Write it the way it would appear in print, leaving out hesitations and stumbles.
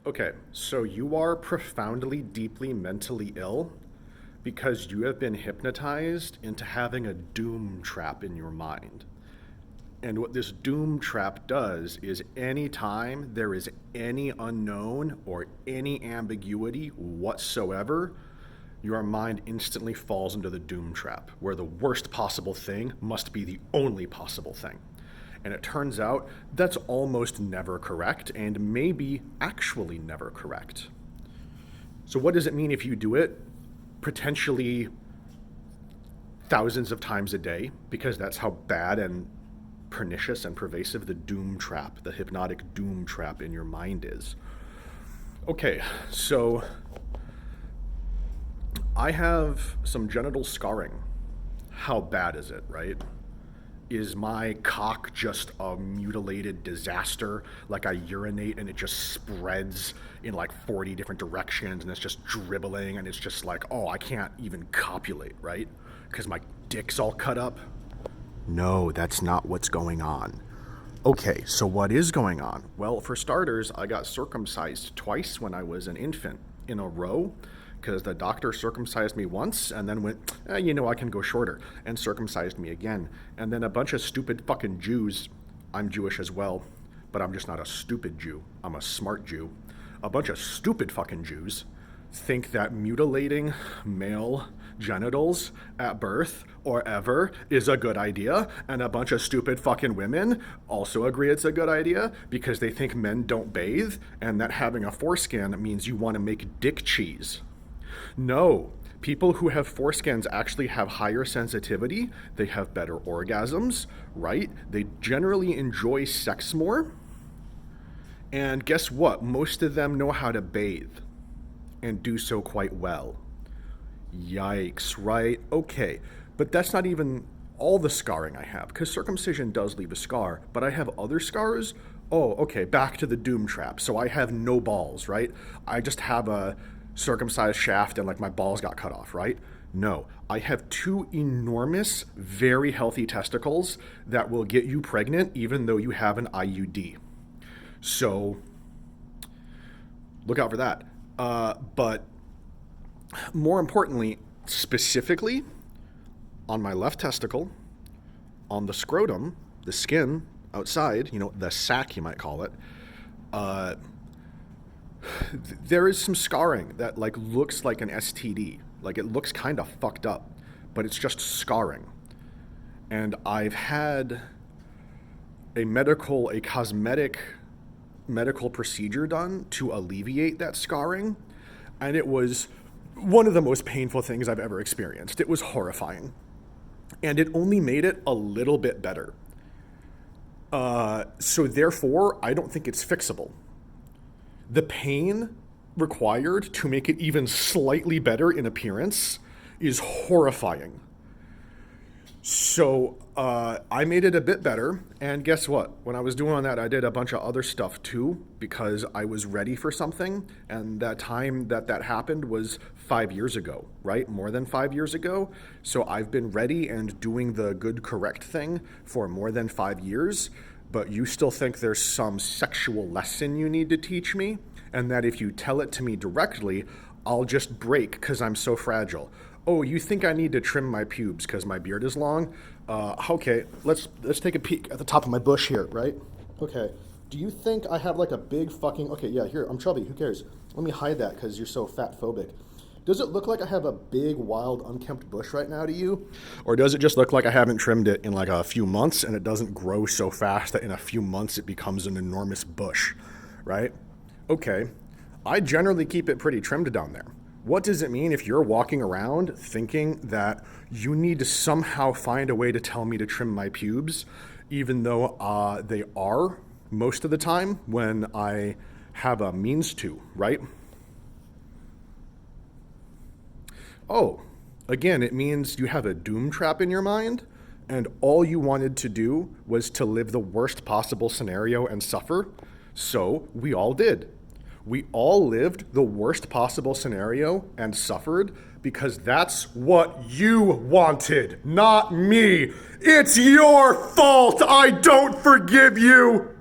Okay, so you are profoundly, deeply mentally ill because you have been hypnotized into having a doom trap in your mind. And what this doom trap does is anytime there is any unknown or any ambiguity whatsoever, your mind instantly falls into the doom trap, where the worst possible thing must be the only possible thing. And it turns out that's almost never correct and maybe actually never correct. So, what does it mean if you do it potentially thousands of times a day? Because that's how bad and pernicious and pervasive the doom trap, the hypnotic doom trap in your mind is. Okay, so I have some genital scarring. How bad is it, right? Is my cock just a mutilated disaster? Like I urinate and it just spreads in like 40 different directions and it's just dribbling and it's just like, oh, I can't even copulate, right? Because my dick's all cut up? No, that's not what's going on. Okay, so what is going on? Well, for starters, I got circumcised twice when I was an infant in a row because the doctor circumcised me once and then went, I can go shorter, and circumcised me again. And then a bunch of stupid fucking Jews, I'm Jewish as well, but I'm just not a stupid Jew, I'm a smart Jew. A bunch of stupid fucking Jews think that mutilating male genitals at birth or ever is a good idea, and a bunch of stupid fucking women also agree it's a good idea because they think men don't bathe and that having a foreskin means you want to make dick cheese. No, people who have foreskins actually have higher sensitivity, they have better orgasms, right? They generally enjoy sex more. And guess what? Most of them know how to bathe and do so quite well. Yikes, right? Okay, but that's not even all the scarring I have, because circumcision does leave a scar, but I have other scars. Oh, okay, back to the doom trap. So I have no balls, right? I just have a circumcised shaft and like my balls got cut off, right? No, I have two enormous, very healthy testicles that will get you pregnant even though you have an IUD. So look out for that. But more importantly, specifically on my left testicle, on the scrotum, the skin outside, the sac you might call it, there is some scarring that like looks like an STD. Like it looks kind of fucked up, but it's just scarring. And I've had a cosmetic medical procedure done to alleviate that scarring, and it was one of the most painful things I've ever experienced. It was horrifying, and it only made it a little bit better. So therefore, I don't think it's fixable. The pain required to make it even slightly better in appearance is horrifying. So I made it a bit better, and guess what? When I was doing that, I did a bunch of other stuff too, because I was ready for something, and that time that happened was 5 years ago, right? More than 5 years ago. So I've been ready and doing the good, correct thing for more than 5 years, but you still think there's some sexual lesson you need to teach me, and that if you tell it to me directly, I'll just break because I'm so fragile. Oh, you think I need to trim my pubes because my beard is long? Okay, let's take a peek at the top of my bush here, right? Okay, do you think I have like a big fucking... Okay, yeah, here, I'm chubby, who cares? Let me hide that because you're so fat phobic. Does it look like I have a big, wild, unkempt bush right now to you? Or does it just look like I haven't trimmed it in like a few months and it doesn't grow so fast that in a few months it becomes an enormous bush, right? Okay, I generally keep it pretty trimmed down there. What does it mean if you're walking around thinking that you need to somehow find a way to tell me to trim my pubes, even though they are most of the time when I have a means to, right? Oh, again, it means you have a doom trap in your mind, and all you wanted to do was to live the worst possible scenario and suffer. So we all did. We all lived the worst possible scenario and suffered because that's what you wanted, not me. It's your fault. I don't forgive you.